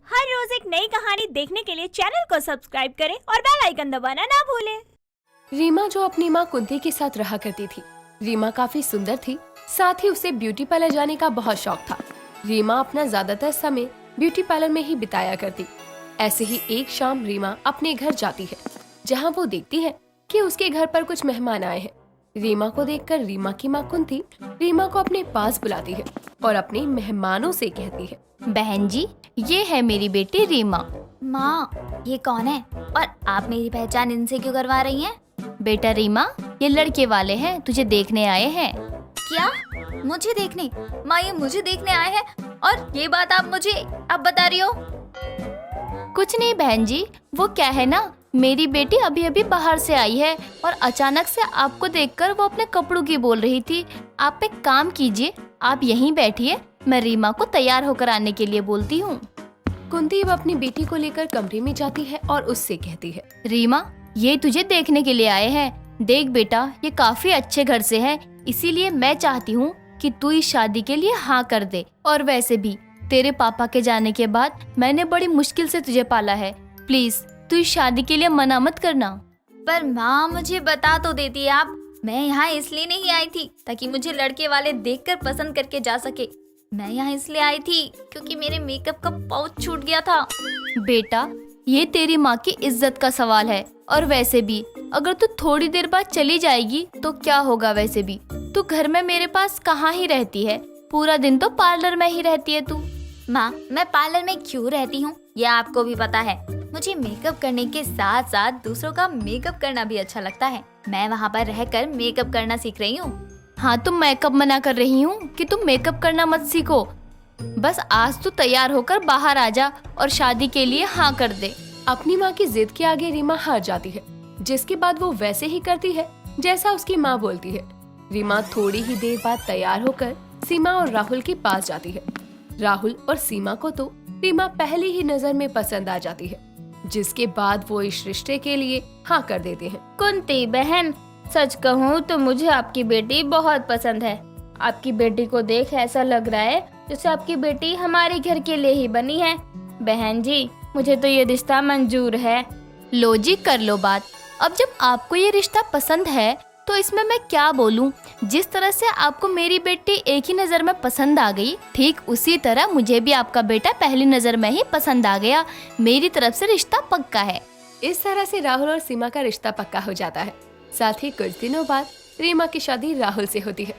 हर रोज एक नई कहानी देखने के लिए चैनल को सब्सक्राइब करें और बेल आइकन दबाना ना भूलें। रीमा जो अपनी माँ कुंती के साथ रहा करती थी। रीमा काफी सुंदर थी, साथ ही उसे ब्यूटी पार्लर जाने का बहुत शौक था। रीमा अपना ज्यादातर समय ब्यूटी पार्लर में ही बिताया करती। ऐसे ही एक शाम रीमा अपने घर जाती है, जहाँ वो देखती है कि उसके घर पर कुछ मेहमान आए हैं। रीमा को देखकर रीमा की माँ कुंती रीमा को अपने पास बुलाती है और अपने मेहमानों से कहती है, बहन जी, ये है मेरी बेटी रीमा। माँ, ये कौन है और आप मेरी पहचान इनसे क्यों करवा रही हैं? बेटा रीमा, ये लड़के वाले हैं, तुझे देखने आए हैं। क्या? मुझे देखने? माँ, ये मुझे देखने आए हैं और ये बात आप मुझे अब बता रही हो? कुछ नहीं बहन जी, वो क्या है ना, मेरी बेटी अभी अभी बाहर से आई है और अचानक से आपको देखकर वो अपने कपड़ों की बोल रही थी। आप एक काम कीजिए, आप यहीं बैठिए, मैं रीमा को तैयार होकर आने के लिए बोलती हूँ। कुंती अब अपनी बेटी को लेकर कमरे में जाती है और उससे कहती है, रीमा, ये तुझे देखने के लिए आए हैं। देख बेटा, ये काफी अच्छे घर से है, इसीलिए मैं चाहती हूँ कि तू इस शादी के लिए हाँ कर दे। और वैसे भी तेरे पापा के जाने के बाद मैंने बड़ी मुश्किल से तुझे पाला है, प्लीज तू इस शादी के लिए मना मत करना। पर माँ, मुझे बता तो देती आप, मैं यहाँ इसलिए नहीं आई थी ताकि मुझे लड़के वाले देखकर पसंद करके जा सके। मैं यहाँ इसलिए आई थी क्योंकि मेरे मेकअप का पाउच छूट गया था। बेटा, ये तेरी माँ की इज्जत का सवाल है, और वैसे भी अगर तू थोड़ी देर बाद चली जाएगी तो क्या होगा? वैसे भी तू घर में मेरे पास कहाँ ही रहती है, पूरा दिन तो पार्लर में ही रहती है तू। माँ, मैं पार्लर में क्यों रहती हूँ ये आपको भी पता है। मुझे मेकअप करने के साथ साथ दूसरों का मेकअप करना भी अच्छा लगता है। मैं वहाँ पर रहकर मेकअप करना सीख रही हूँ। हाँ, तुम मेकअप मना कर रही हूँ कि तुम मेकअप करना मत सीखो। बस आज तू तैयार होकर बाहर आ जा और शादी के लिए हाँ कर दे। अपनी माँ की जिद के आगे रीमा हार जाती है, जिसके बाद वो वैसे ही करती है जैसा उसकी माँ बोलती है। रीमा थोड़ी ही देर बाद तैयार होकर सीमा और राहुल के पास जाती है। राहुल और सीमा को तो रीमा पहली ही नजर में पसंद आ जाती है, जिसके बाद वो इस रिश्ते के लिए हाँ कर देते हैं। कुंती बहन, सच कहूँ तो मुझे आपकी बेटी बहुत पसंद है। आपकी बेटी को देख ऐसा लग रहा है जैसे आपकी बेटी हमारे घर के लिए ही बनी है। बहन जी, मुझे तो ये रिश्ता मंजूर है। लो जी, कर लो बात। अब जब आपको ये रिश्ता पसंद है तो इसमें मैं क्या बोलूं। जिस तरह से आपको मेरी बेटी एक ही नजर में पसंद आ गई, ठीक उसी तरह मुझे भी आपका बेटा पहली नजर में ही पसंद आ गया। मेरी तरफ से रिश्ता पक्का है। इस तरह से राहुल और सीमा का रिश्ता पक्का हो जाता है। साथ ही कुछ दिनों बाद रीमा की शादी राहुल से होती है।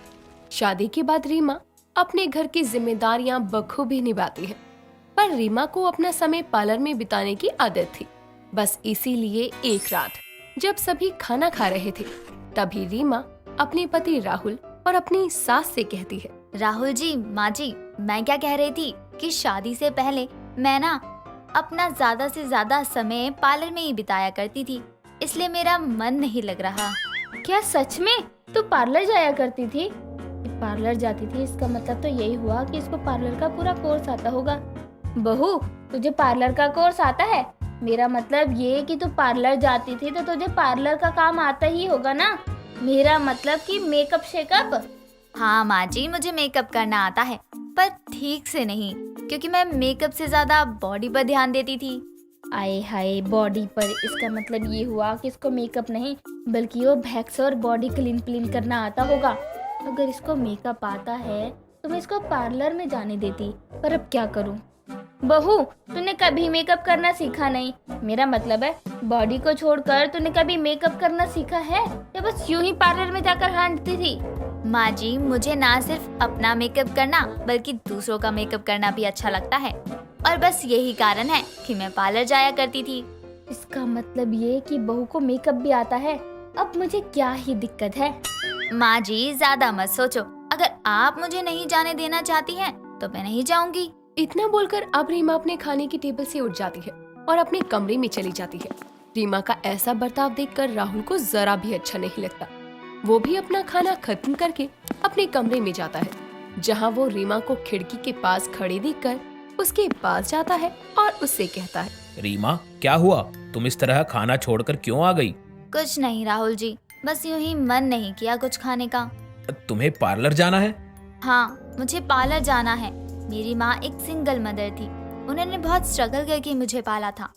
शादी के बाद रीमा अपने घर की जिम्मेदारियां बखूबी निभाती है, पर रीमा को अपना समय पार्लर में बिताने की आदत थी। बस इसीलिए एक रात जब सभी खाना खा रहे थे, तभी रीमा अपने पति राहुल और अपनी सास से कहती है, राहुल जी, माँ जी, मैं क्या कह रही थी कि शादी से पहले मैं ना अपना ज्यादा से ज्यादा समय पार्लर में ही बिताया करती थी, इसलिए मेरा मन नहीं लग रहा। क्या सच में तू पार्लर जाया करती थी? पार्लर जाती थी, इसका मतलब तो यही हुआ कि इसको पार्लर का पूरा कोर्स आता होगा। बहू, तुझे पार्लर का कोर्स आता है? मेरा मतलब ये कि तू पार्लर जाती थी तो तुझे पार्लर का काम आता ही होगा ना। मेरा मतलब कि मेकअप शेकअप। हाँ माँ जी, मुझे मेकअप करना आता है, पर ठीक से नहीं, क्योंकि मैं मेकअप से ज्यादा बॉडी पर ध्यान देती थी। आए हाय, बॉडी पर, इसका मतलब ये हुआ कि इसको मेकअप नहीं बल्कि वो वैक्स और बॉडी क्लीन करना आता होगा। अगर इसको मेकअप आता है तो मैं इसको पार्लर में जाने देती, पर अब क्या करूं। बहू, तूने कभी मेकअप करना सीखा नहीं? मेरा मतलब है बॉडी को छोड़कर तूने कभी मेकअप करना सीखा है या बस यूं ही पार्लर में जाकर हांटती थी? माँ जी, मुझे ना सिर्फ अपना मेकअप करना बल्कि दूसरों का मेकअप करना भी अच्छा लगता है, और बस यही कारण है कि मैं पार्लर जाया करती थी। इसका मतलब ये कि बहू को मेकअप भी आता है। अब मुझे क्या ही दिक्कत है? माँ जी, ज्यादा मत सोचो। अगर आप मुझे नहीं जाने देना चाहती हैं तो मैं नहीं जाऊंगी। इतना बोलकर अब रीमा अपने खाने की टेबल से उठ जाती है और अपने कमरे में चली जाती है। रीमा का ऐसा बर्ताव देखकर राहुल को जरा भी अच्छा नहीं लगता। वो भी अपना खाना खत्म करके अपने कमरे में जाता है, जहाँ वो रीमा को खिड़की के पास खड़े देखकर उसके पास जाता है और उससे कहता है, रीमा, क्या हुआ? तुम इस तरह खाना छोड़कर क्यों आ गई? कुछ नहीं राहुल जी, बस यूं ही मन नहीं किया कुछ खाने का। तुम्हें पार्लर जाना है? हाँ, मुझे पार्लर जाना है। मेरी माँ एक सिंगल मदर थी, उन्होंने बहुत स्ट्रगल करके मुझे पाला था।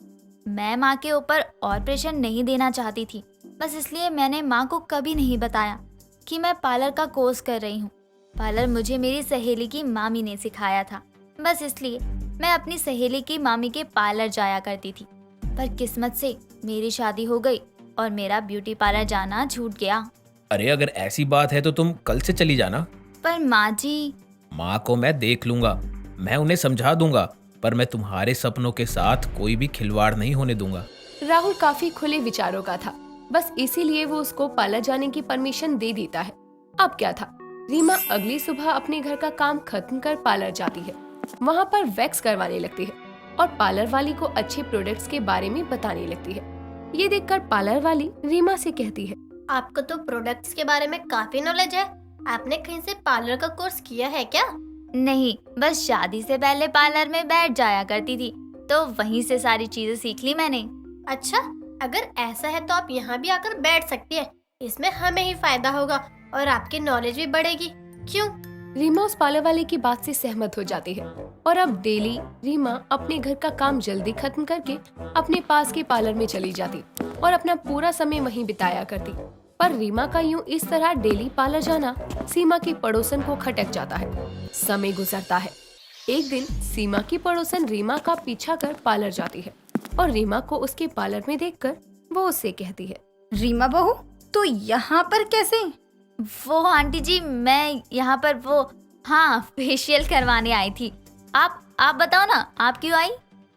मैं माँ के ऊपर और प्रेशर नहीं देना चाहती थी, बस इसलिए मैंने माँ को कभी नहीं बताया कि मैं पार्लर का कोर्स कर रही हूँ। पार्लर मुझे मेरी सहेली की मामी ने सिखाया था, बस इसलिए मैं अपनी सहेली की मामी के पार्लर जाया करती थी। पर किस्मत से मेरी शादी हो गई और मेरा ब्यूटी पार्लर जाना छूट गया। अरे अगर ऐसी बात है तो तुम कल से चली जाना। पर माँ जी। माँ को मैं देख लूंगा, मैं उन्हें समझा दूंगा, पर मैं तुम्हारे सपनों के साथ कोई भी खिलवाड़ नहीं होने दूंगा। राहुल काफी खुले विचारों का था, बस इसीलिए वो उसको पार्लर जाने की परमिशन दे देता है। अब क्या था, रीमा अगली सुबह अपने घर का काम खत्म कर पार्लर जाती है। वहाँ पर वैक्स करवाने लगती है और पार्लर वाली को अच्छे प्रोडक्ट्स के बारे में बताने लगती है। ये देखकर पार्लर वाली रीमा से कहती है, आपको तो प्रोडक्ट्स के बारे में काफी नॉलेज है। आपने कहीं से पार्लर का कोर्स किया है क्या? नहीं, बस शादी से पहले पार्लर में बैठ जाया करती थी, तो वहीं से सारी चीजें सीख ली मैंने। अच्छा, अगर ऐसा है तो आप यहाँ भी आकर बैठ सकती है। इसमें हमें ही फायदा होगा और आपकी नॉलेज भी बढ़ेगी। क्यों? रीमा उस पार्लर वाले की बात से सहमत हो जाती है और अब डेली रीमा अपने घर का काम जल्दी खत्म करके अपने पास के पार्लर में चली जाती और अपना पूरा समय वहीं बिताया करती। पर रीमा का यूं इस तरह डेली पार्लर जाना सीमा की पड़ोसन को खटक जाता है। समय गुजरता है। एक दिन सीमा की पड़ोसन रीमा का पीछा कर पार्लर जाती है और रीमा को उसके पार्लर में देखकर वो उससे कहती है, रीमा बहू, तो यहाँ पर कैसे? वो आंटी जी, मैं यहाँ पर हाँ, फेशियल करवाने आई थी। आप बताओ ना, आप क्यों आई?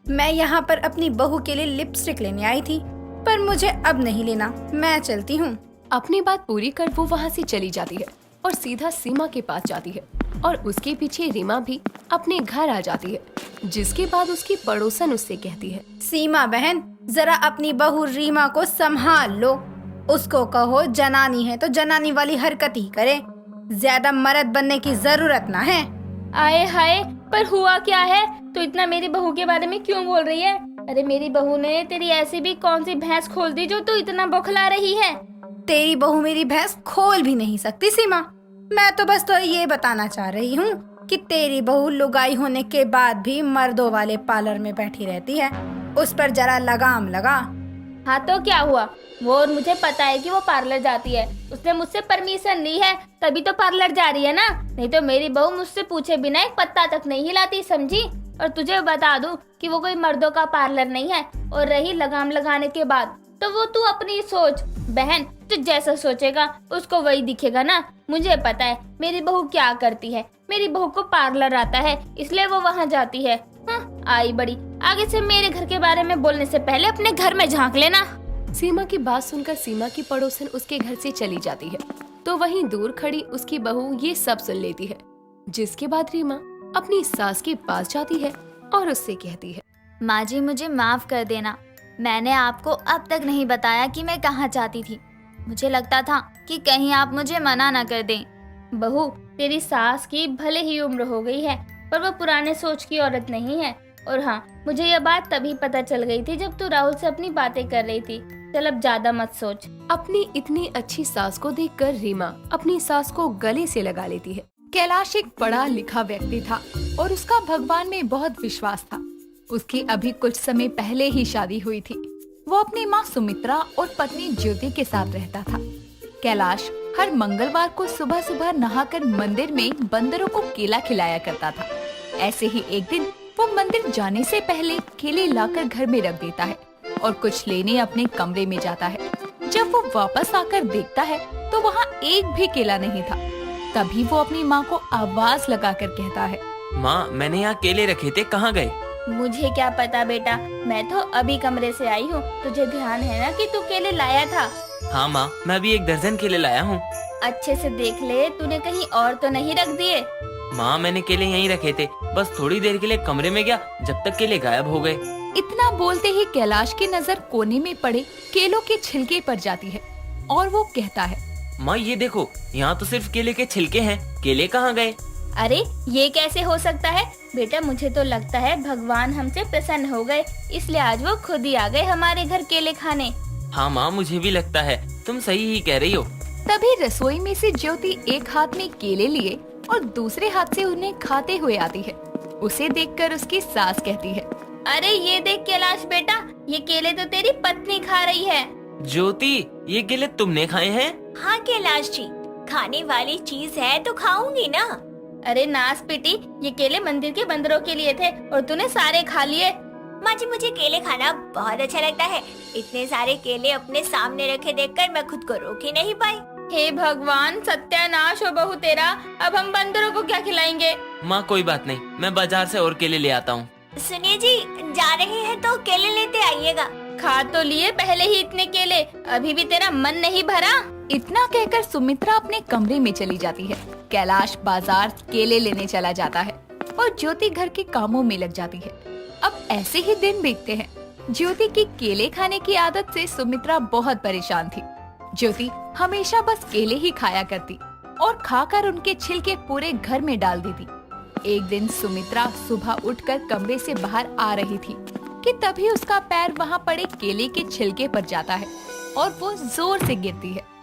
मैं यहाँ पर अपनी बहू के लिए लिपस्टिक लेने आई थी, पर मुझे अब नहीं लेना, मैं चलती हूँ। अपनी बात पूरी कर वो वहाँ से चली जाती है और सीधा सीमा के पास जाती है और उसके पीछे रीमा भी अपने घर आ जाती है, जिसके बाद उसकी पड़ोसन उससे कहती है, सीमा बहन, जरा अपनी बहू रीमा को संभाल लो। उसको कहो जनानी है तो जनानी वाली हरकत ही करे, ज्यादा मर्द बनने की जरूरत ना है। आए हाय, पर हुआ क्या है? तो इतना मेरी बहू के बारे में क्यों बोल रही है? अरे मेरी बहू ने तेरी ऐसी भी कौन सी भैंस खोल दी जो तू इतना बौखला रही है? तेरी बहू मेरी भैंस खोल भी नहीं सकती सीमा। मैं तो बस तो ये बताना चाह रही हूँ कि तेरी बहू लुगाई होने के बाद भी मर्दों वाले पार्लर में बैठी रहती है। उस पर जरा लगाम लगा। हाँ तो क्या हुआ? वो मुझे पता है कि वो पार्लर जाती है, उसने मुझसे परमिशन ली है तभी तो पार्लर जा रही है ना, नहीं तो मेरी बहू मुझसे पूछे बिना एक पत्ता तक नहीं हिलाती, समझी? और तुझे बता दूं कि वो कोई मर्दों का पार्लर नहीं है। और रही लगाम लगाने के बाद, तो वो तू अपनी सोच बहन, तू जैसा सोचेगा उसको वही दिखेगा ना। मुझे पता है मेरी बहू क्या करती है, मेरी बहू को पार्लर आता है इसलिए वो वहाँ जाती है। हाँ, आई बड़ी, आगे से मेरे घर के बारे में बोलने से पहले अपने घर में झांक लेना। सीमा की बात सुनकर सीमा की पड़ोसन उसके घर से चली जाती है, तो वहीं दूर खड़ी उसकी बहू ये सब सुन लेती है, जिसके बाद रीमा अपनी सास के पास जाती है और उससे कहती है, माँ जी, मुझे माफ कर देना, मैंने आपको अब तक नहीं बताया कि मैं कहाँ जाती थी। मुझे लगता था कि कहीं आप मुझे मना न कर दें। बहू, तेरी सास की भले ही उम्र हो गई है पर वो पुराने सोच की औरत नहीं है। और हाँ, मुझे यह बात तभी पता चल गई थी जब तू राहुल से अपनी बातें कर रही थी। चल अब ज्यादा मत सोच। अपनी इतनी अच्छी सास को देखकर रीमा अपनी सास को गले से लगा लेती है। कैलाश एक पढ़ा लिखा व्यक्ति था और उसका भगवान में बहुत विश्वास था। उसकी अभी कुछ समय पहले ही शादी हुई थी। वो अपनी माँ सुमित्रा और पत्नी ज्योति के साथ रहता था। कैलाश हर मंगलवार को सुबह सुबह नहाकर मंदिर में बंदरों को केला खिलाया करता था। ऐसे ही एक दिन वो मंदिर जाने से पहले केले लाकर घर में रख देता है और कुछ लेने अपने कमरे में जाता है। जब वो वापस आकर देखता है तो वहाँ एक भी केला नहीं था। तभी वो अपनी माँ को आवाज लगाकर कहता है, माँ, मैंने यहाँ केले रखे थे, कहाँ गए? मुझे क्या पता बेटा, मैं तो अभी कमरे से आई हूँ। तुझे ध्यान है ना कि तू केले लाया था? हाँ माँ, मैं अभी 1 दर्जन केले लाया हूँ। अच्छे से देख ले, तूने कहीं और तो नहीं रख दिए? माँ, मैंने केले यहीं रखे थे, बस थोड़ी देर के लिए कमरे में गया, जब तक केले गायब हो गए। इतना बोलते ही कैलाश की नजर कोने में पड़े केलों के छिलके पर जाती है और वो कहता है, माँ ये देखो, यहाँ तो सिर्फ केले के छिलके हैं, केले कहाँ गए? अरे ये कैसे हो सकता है बेटा? मुझे तो लगता है भगवान हमसे प्रसन्न हो गए, इसलिए आज वो खुद ही आ गए हमारे घर केले खाने। हाँ माँ, मुझे भी लगता है, तुम सही ही कह रही हो। तभी रसोई में से ज्योति एक हाथ में केले लिए और दूसरे हाथ से उन्हें खाते हुए आती है। उसे देखकर उसकी सास कहती है, अरे ये देख कैलाश बेटा, ये केले तो तेरी पत्नी खा रही है। ज्योति, ये केले तुमने खाए हैं? हाँ कैलाश जी, खाने वाली चीज है तो खाऊंगी ना। अरे नास बेटी, ये केले मंदिर के बंदरों के लिए थे और तूने सारे खा लिए। माँ जी, मुझे केले खाना बहुत अच्छा लगता है। इतने सारे केले अपने सामने रखे देखकर मैं खुद को रोक ही नहीं पाई। हे भगवान, सत्यानाश हो बहू तेरा। अब हम बंदरों को क्या खिलाएंगे? माँ कोई बात नहीं, मैं बाजार से और केले ले आता हूँ। सुनिए जी, जा रहे हैं तो केले लेते आइएगा। खा तो लिए पहले ही इतने केले, अभी भी तेरा मन नहीं भरा? इतना कहकर सुमित्रा अपने कमरे में चली जाती है। कैलाश बाजार केले लेने चला जाता है और ज्योति घर के कामों में लग जाती है। अब ऐसे ही दिन बीतते हैं। ज्योति की केले खाने की आदत से सुमित्रा बहुत परेशान थी। ज्योति हमेशा बस केले ही खाया करती और खाकर उनके छिलके पूरे घर में डाल देती। एक दिन सुमित्रा सुबह उठकर कमरे से बाहर आ रही थी कि तभी उसका पैर वहाँ पड़े केले के छिलके पर जाता है और वो जोर से गिरती है।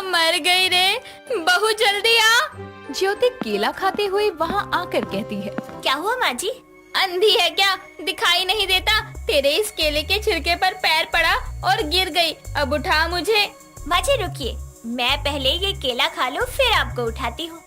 मर गई रे, बहू जल्दी आ। ज्योति केला खाते हुए वहाँ आकर कहती है, क्या हुआ माँ जी? अंधी है क्या, दिखाई नहीं देता? तेरे इस केले के छिलके पर पैर पड़ा और गिर गई, अब उठा मुझे। माँ जी रुकिए, मैं पहले ये केला खा लूं फिर आपको उठाती हूँ।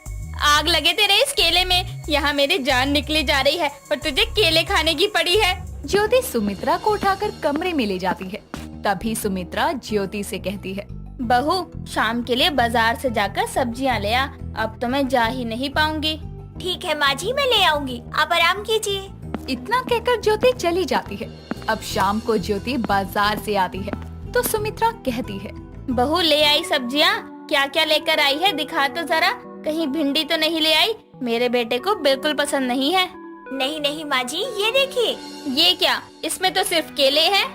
आग लगे तेरे इस केले में, यहाँ मेरी जान निकली जा रही है और तुझे केले खाने की पड़ी है। ज्योति सुमित्रा को उठाकर कमरे में ले जाती है। तभी सुमित्रा ज्योति से कहती है, बहू शाम के लिए बाजार से जाकर सब्जियाँ ले आ, अब तो मैं जा ही नहीं पाऊंगी। ठीक है माँ जी, मैं ले आऊंगी, आप आराम कीजिए। इतना कहकर ज्योति चली जाती है। अब शाम को ज्योति बाजार से आती है तो सुमित्रा कहती है, बहू ले आई सब्जियाँ, क्या क्या लेकर आई है, दिखा तो जरा, कहीं भिंडी तो नहीं ले आई? मेरे बेटे को बिल्कुल पसंद नहीं है। नहीं नहीं माँ जी, ये देखिए। ये क्या, इसमें तो सिर्फ केले हैं।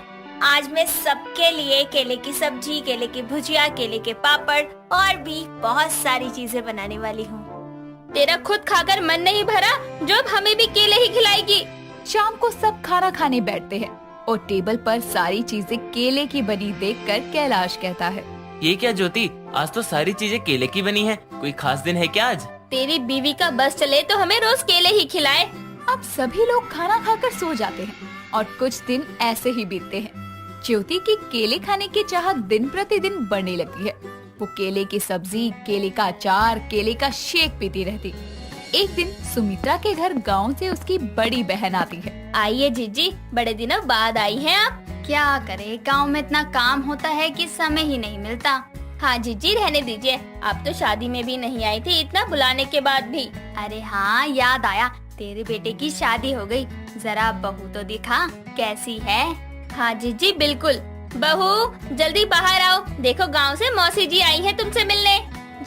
आज मैं सबके लिए केले की सब्जी, केले की भुजिया, केले के पापड़ और भी बहुत सारी चीजें बनाने वाली हूँ। तेरा खुद खाकर मन नहीं भरा, जो अब हमें भी केले ही खिलाएगी। शाम को सब खाना खाने बैठते हैं और टेबल पर सारी चीजें केले की बनी देखकर कैलाश कहता है, ये क्या ज्योति, आज तो सारी चीजें केले की बनी हैं। कोई खास दिन है क्या आज? तेरी बीवी का बस चले तो हमें रोज केले ही खिलाए। अब सभी लोग खाना खाकर सो जाते हैं और कुछ दिन ऐसे ही बीतते हैं। ज्योति की केले खाने की चाहत दिन प्रतिदिन बढ़ने लगती है। वो केले की सब्जी, केले का अचार, केले का शेक पीती रहती। एक दिन सुमित्रा के घर गांव से उसकी बड़ी बहन आती है। आइए जीजी, बड़े दिनों बाद आई हैं आप। क्या करे, गांव में इतना काम होता है कि समय ही नहीं मिलता। हाँ जीजी रहने दीजिए, आप तो शादी में भी नहीं आई थी, इतना बुलाने के बाद भी। अरे हाँ, याद आया, तेरे बेटे की शादी हो गई, जरा बहू तो दिखा कैसी है। हाँ जीजी बिल्कुल। बहू जल्दी बाहर आओ, देखो गांव से मौसी जी आई हैं तुमसे मिलने।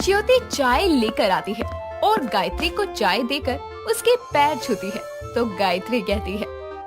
ज्योति चाय लेकर आती है और गायत्री को चाय देकर उसके पैर छूती है तो गायत्री कहती है,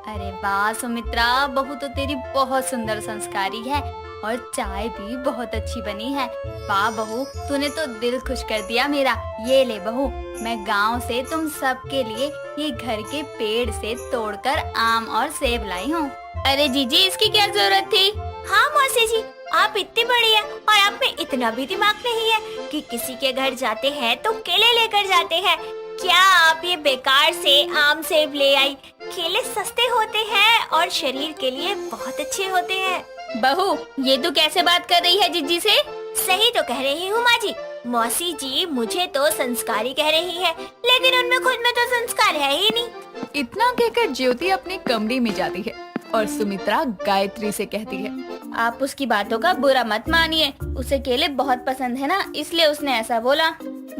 अरे वाह सुमित्रा, बहू तो तेरी बहुत सुंदर संस्कारी है और चाय भी बहुत अच्छी बनी है। वाह बहू, तूने तो दिल खुश कर दिया मेरा। ये ले बहू, मैं गांव से तुम सब के लिए ये घर के पेड़ से तोड़कर आम और सेब लाई हूँ। अरे जीजी, इसकी क्या जरूरत थी? हाँ मौसी जी, आप इतनी बड़ी है और आप में इतना भी दिमाग नहीं है कि किसी के घर जाते हैं तो केले लेकर जाते हैं। क्या आप ये बेकार से आम सेब ले आई? केले सस्ते होते हैं और शरीर के लिए बहुत अच्छे होते हैं। बहू ये तू कैसे बात कर रही है जीजी से? सही तो कह रही हूँ माँ जी। मौसी जी मुझे तो संस्कारी कह रही है, लेकिन उनमें खुद में तो संस्कार है ही नहीं। इतना कहकर ज्योति अपने कमरे में जाती है और सुमित्रा गायत्री से कहती है, आप उसकी बातों का बुरा मत मानिए, उसे केले बहुत पसंद है ना, इसलिए उसने ऐसा बोला।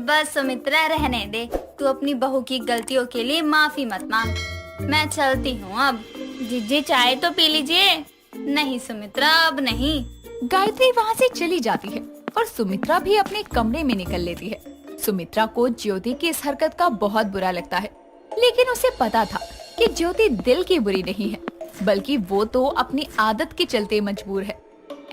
बस सुमित्रा रहने दे, तू अपनी बहू की गलतियों के लिए माफी मत मांग। मैं चलती हूँ अब। जीजी चाय तो पी लीजिए। नहीं सुमित्रा, अब नहीं। गायत्री वहाँ से चली जाती है और सुमित्रा भी अपने कमरे में निकल लेती है। सुमित्रा को ज्योति की इस हरकत का बहुत बुरा लगता है, लेकिन उसे पता था कि ज्योति दिल की बुरी नहीं है, बल्कि वो तो अपनी आदत के चलते मजबूर है।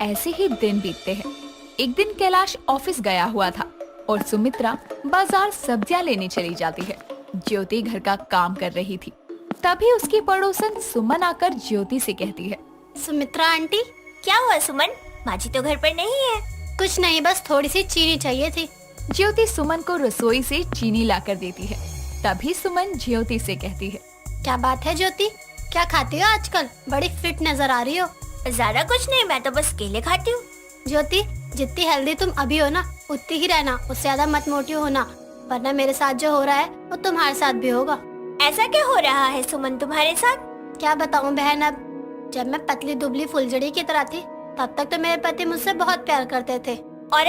ऐसे ही दिन बीतते हैं। एक दिन कैलाश ऑफिस गया हुआ था और सुमित्रा बाजार सब्जियां लेने चली जाती है। ज्योति घर का काम कर रही थी। तभी उसकी पड़ोसन सुमन आकर ज्योति से कहती है, सुमित्रा आंटी, क्या हुआ सुमन? माँ जी तो घर पर नहीं है। कुछ नहीं, बस थोड़ी सी चीनी चाहिए थी। ज्योति सुमन को रसोई से चीनी लाकर देती है। तभी सुमन ज्योति से कहती है, क्या बात है ज्योति, क्या खाती हो आजकल? बड़ी फिट नजर आ रही हो। ज्यादा कुछ नहीं, मैं तो बस केले खाती हूँ। ज्योति, जितनी हेल्दी तुम अभी हो ना उतनी ही रहना, उससे ज्यादा मत मोटी होना, वरना मेरे साथ जो हो रहा है वो तुम्हारे साथ भी होगा। ऐसा क्या हो रहा है सुमन तुम्हारे साथ? क्या बताऊं बहन, अब जब मैं पतली दुबली फुलझड़ी की तरह थी तब तक तो मेरे पति मुझसे बहुत प्यार करते थे, और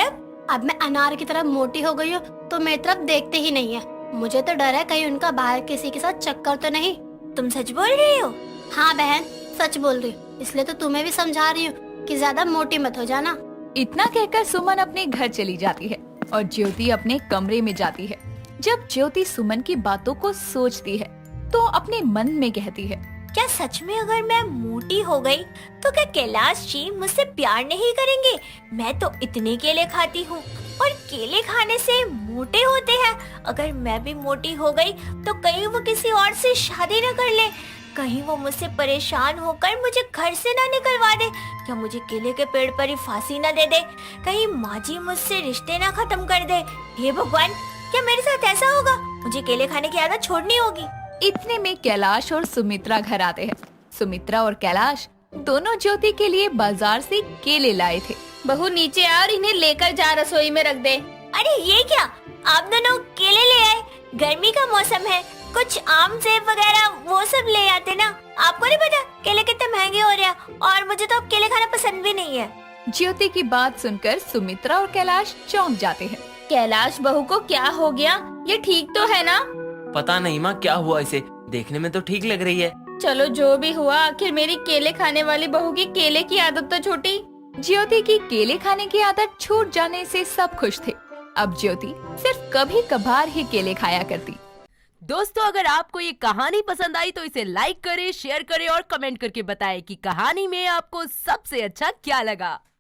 अब मैं अनार की तरह मोटी हो गई हूँ तो मेरी तरफ देखते ही नहीं है। मुझे तो डर है कहीं उनका बाहर किसी के साथ चक्कर तो नहीं। तुम सच बोल रही हो? हाँ बहन, सच बोल रही हूँ, इसलिए तो तुम्हें भी समझा रही हूँ कि ज्यादा मोटी मत हो जाना। इतना कहकर सुमन अपने घर चली जाती है और ज्योति अपने कमरे में जाती है। जब ज्योति सुमन की बातों को सोचती है तो अपने मन में कहती है, क्या सच में अगर मैं मोटी हो गई तो क्या कैलाश जी मुझसे प्यार नहीं करेंगे? मैं तो इतने केले खाती हूँ और केले खाने से मोटे होते हैं। अगर मैं भी मोटी हो गई तो कहीं वो किसी और से शादी न कर ले, कहीं वो मुझसे परेशान होकर मुझे घर से ना निकलवा दे, क्या मुझे केले के पेड़ पर ही फांसी न दे दे, कहीं माँ जी मुझसे रिश्ते ना खत्म कर दे। हे भगवान, क्या मेरे साथ ऐसा होगा? मुझे केले खाने की आदत छोड़नी होगी। इतने में कैलाश और सुमित्रा घर आते हैं। सुमित्रा और कैलाश दोनों ज्योति के लिए बाजार से केले लाए थे। बहू नीचे आ और इन्हें लेकर जा रसोई में रख दे। अरे ये क्या, आप दोनों केले ले आए? गर्मी का मौसम है, कुछ आम सेब वगैरह वो सब ले आते ना। आपको नहीं पता केले कितने महंगे हो रहे हैं, और मुझे तो अब केले खाना पसंद भी नहीं है। ज्योति की बात सुनकर सुमित्रा और कैलाश चौंक जाते हैं। कैलाश, बहू को क्या हो गया? ये ठीक तो है ना? पता नहीं माँ क्या हुआ इसे, देखने में तो ठीक लग रही है। चलो जो भी हुआ, आखिर मेरी केले खाने वाली बहू की केले की आदत तो छूटी। ज्योति की केले खाने की आदत छूट जाने से सब खुश थे। अब ज्योति सिर्फ कभी कभार ही केले खाया करती। दोस्तों, अगर आपको ये कहानी पसंद आई तो इसे लाइक करें, शेयर करें और कमेंट करके बताएं कि कहानी में आपको सबसे अच्छा क्या लगा।